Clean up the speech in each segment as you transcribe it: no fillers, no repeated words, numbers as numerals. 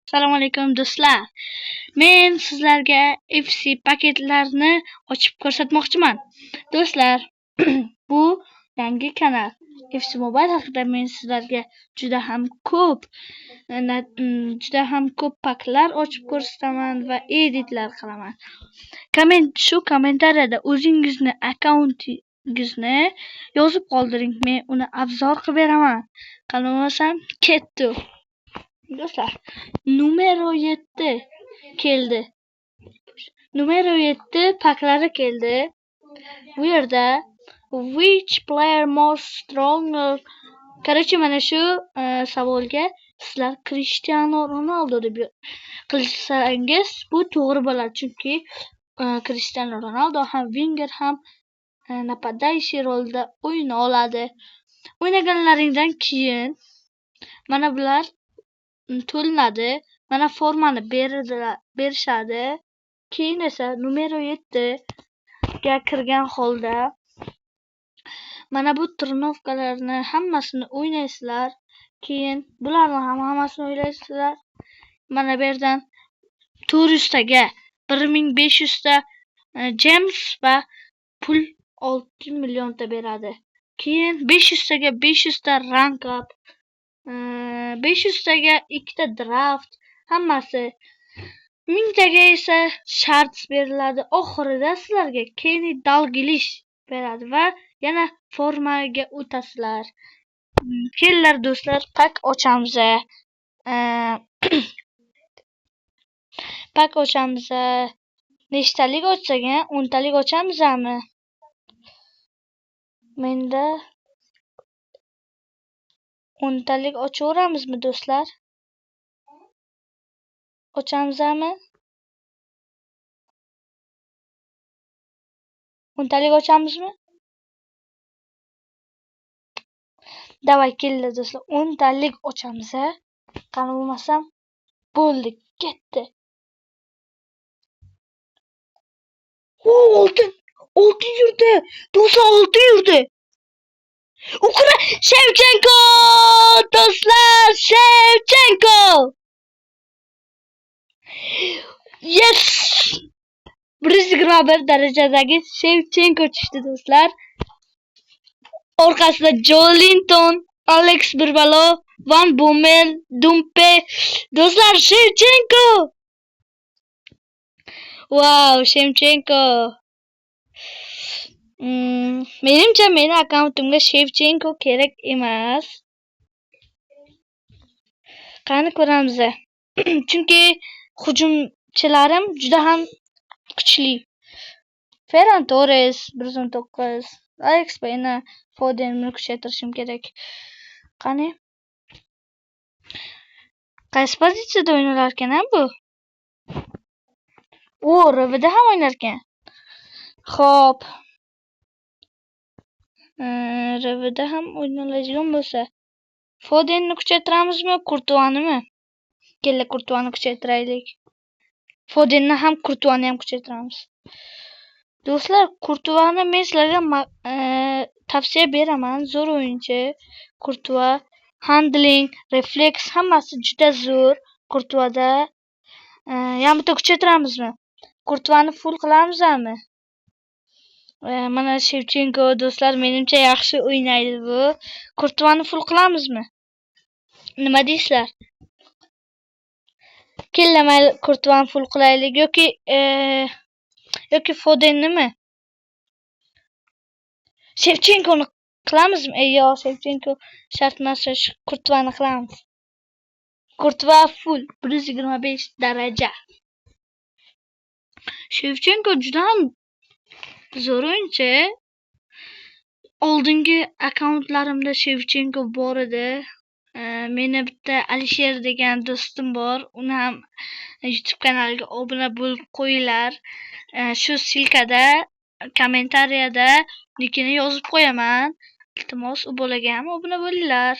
Assalomu alaykum do'stlar. Men sizlarga FC paketlarini ochib ko'rsatmoqchiman. Do'stlar, bu yangi kanal. FC Mobile haqida men sizlarga juda ham ko'p paklar ochib ko'rsataman va editlar qilaman. Kommentariyada o'zingizni akkauntingizni yozib qoldiring. Men uni afzal qilib beraman. Qani bo'lmasam, ketdi. Do'stlar, numero 7 keldi. Numero 7 paklari keldi. Bu yerda which player most stronger? Короче, mana shu savolga sizlar Cristiano Ronaldo deb qilsangiz bu to'g'ri bo'ladi, chunki Cristiano Ronaldo ham winger ham нападающий rolda o'yna oladi. O'ynaganlaringdan keyin mana bular to'linadi. Mana formani berishadi. Keyin esa numero 7 ga kirgan holda mana bu trenovkalarni hammasini o'ynaysizlar. Keyin bularni ham hammasini o'ynaysizlar. Mana bu yerdan 400 taga 1500 ta James va pul 6 millionta beradi. Keyin 500 taga 500 ta rank up, 500 taga 2 ta draft, hammasi 1000 taga esa shart beriladi. Oxirida sizlarga Kenny Dalglish beradi va yana formaga o'tasizlar. Kelinglar do'stlar, pak ochamiz. Pak ochamiz. Nechtalik ochsak, 10 talik ochamizmi? Menda 10 talik ochaveramizmi do'stlar? Ochamizmi? 10 talik ochamizmi? Davay kelinglar do'stlar, 10 talik ochamiz. Qani bo'lmasam, bo'ldi, ketdi. Oltin yurdi. Do'stlar, oltin yurdi. Shevchenko! Do'stlar, Shevchenko! Yes! 121 darajadagi Shevchenko tushdi do'stlar. Orqasida Jolinton, Alex Birbalo, Van Bommel, Dumpe. Do'stlar, Shevchenko! Wow, Shevchenko. Menimcha meni akkauntimga Shevchenko kerak emas. Qani ko'ramiz. Chunki hujumchilarim juda ham kuchli. Ferran Torres 119, Alex Payne, Fodenni kuchaytirishim kerak. Qani? Qaysi pozitsiyada o'ynar ekan bu? RVda ham o'ynar ekan. Xo'p. RVda ham o'ynaladigan bo'lsa, Fodenni kuchaytiramizmi, Kurtuvanimi? Kella Kurtuvani kuchaytiraylik. Fodenni ham, Kurtuvani ham kuchaytiramiz. Do'stlar, Kurtuvani men sizlarga tavsiya beraman. Zo'r o'yinchi. Kurtuva handling, refleks hammasi juda zo'r. Kurtuvada yana bitta kuchaytiramizmi? Kurtuvani full qilamizmi? Mana Shevchenko do'stlar, menimcha yaxshi o'ynaydi bu. Kurtuvani full qilamizmi? Nima deysizlar? Kellamay Kurtuvani full qilaylik yoki Fodennimi? Shevchenkoni qilamizmi? Yo'q, Shevchenko shart emas, Kurtuvani qilamiz. Kurtuva full 125 daraja. Shevchenko juda ham zo'r o'yinchi. Oldingi akkauntlarimda Shevchenko bor edi. Meni bitta Alisher degan do'stim bor. Uni ham YouTube kanaliga obuna bo'lib qo'yinglar. Shu silkada kommentariyada nikini yozib qo'yaman. Iltimos, u bolaga ham obuna bo'linglar.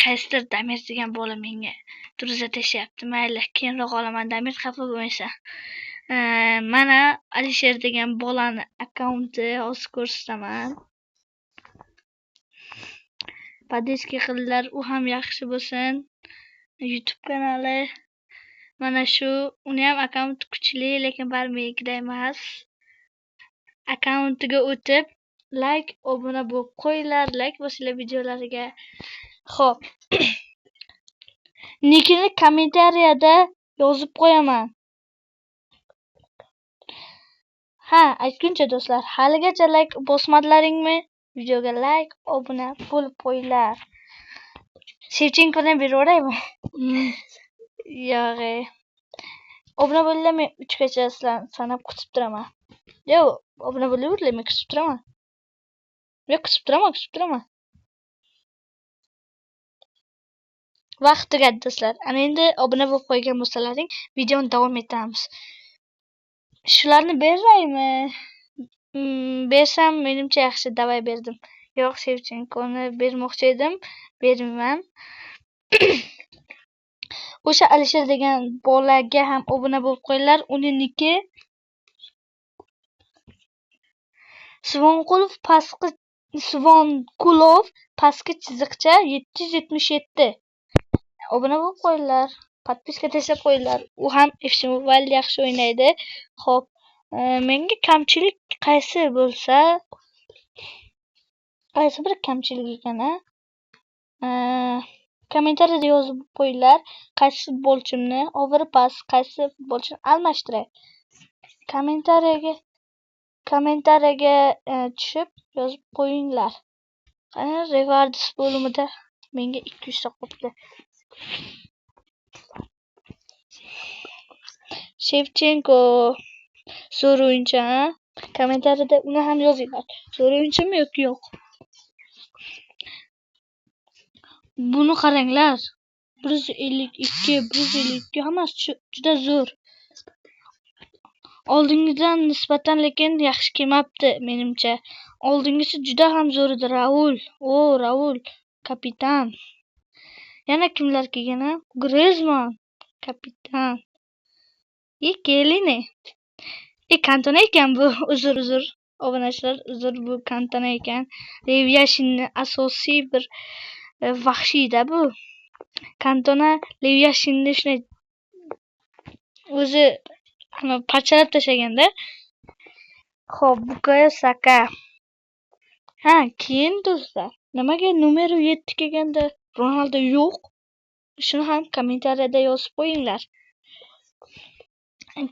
Qaysidir Damir degan bola menga turza tashyapti. Mayli, keyinroq olaman. Damir xafa bo'lmaysan. Mana Alisher degan bolani akkaunti hozir ko'rsataman. Poddeski qildilar, u ham yaxshi bo'lsin. YouTube kanali Mana shu, uni ham akkaunt kuchli, lekin baribir menikidek emas. Akkauntiga o'tib, like, obuna bo'lib qo'yinglar, like bosinglar videolariga. Xo'p. Nikini kommentariyada yozib qo'yaman. Ha, aytguncha do'stlar, haligacha like bosmadlaringmi? Videoga like, obuna bo'lib qo'yinglar. Shevchenkodan beraveraymi? Yo'q. Obuna bo'linglar, men 3 gacha sizlarni sanab kutib turaman. Yo'q, obuna bo'laveringlar, men kutib turaman. Yo'q, kutib turaman. Vaqt tugadi do'stlar. Ana endi obuna bo'lib qo'ygan bo'lsalaring, videoni davom etamiz. Shularni beraymi? Bersam menimcha yaxshi, davay berdim. Yo'q, Shevchenkoni bermoqchi edim, bermayman. O'sha Alisher degan bolaga ham obuna bo'lib qo'yinglar. Uniniki Svonkulov pastki chiziqcha 777. Obuna bo'lib qo'yinglar. Podpiska tashlab qo'yinglar. U ham FC Mobile yaxshi o'ynaydi. Xo'p, menga kamchilik qaysi bo'lsa, qaysi bir kamchilik ekan-a? Kommentariyada yozib qo'yinglar. Qaysi futbolchimni overpass, qaysi futbolchini almashtiray. Kommentariyaga tushib yozib qo'yinglar. Qani rewards bo'limida menga 200 ta qopdi. Shevchenko zo'r o'yinchi, ha? Kommentariyada uni ham yozinglar. Zo'r o'yinchimi yoki yo'q? Buni qaranglar. 152 hammasi juda zo'r. Oldingidan nisbatan lekin yaxshi kelmabdi menimcha. Oldingisi juda ham zo'r edi. Raul, kapitan. Yana kimlar kelgan-a? Griezmann, kapitan. Kelini. Kantona ekan bu. Uzr. Obunachilar, uzr, bu Kantona ekan. Lev Yashinning asosiy bir vahshiyda bu. Kantona Lev Yashinni shunday o'zi parchalab tashlaganda. Xo'p, Bukayo Saka. Ha, keyin do'stlar, nimaga numeri 7 kelganda Ronaldo yo'q? Shuni ham kommentariyada yozib qo'yinglar.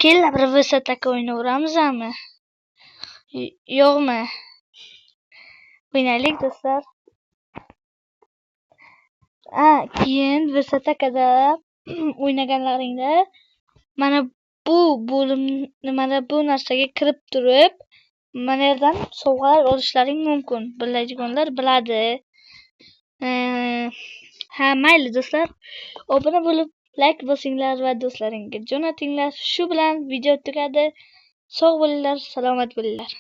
Kelinglar, bir vsataka o'ynayveramizmi? Yo'qmi? O'ynaylik do'stlar. Keyin vsatakada o'ynaganlaringda mana bu bo'lim, mana bu narsaga kirib turib, mana yerdan sovg'alar olishlaring mumkin. Biladiganlar biladi. Ha, mayli do'stlar. Obuna bo'lib, like bosinglar va do'stlaringizga jo'natinglar. Shu bilan video tugadi. Sog' bo'linglar, salomat bo'linglar.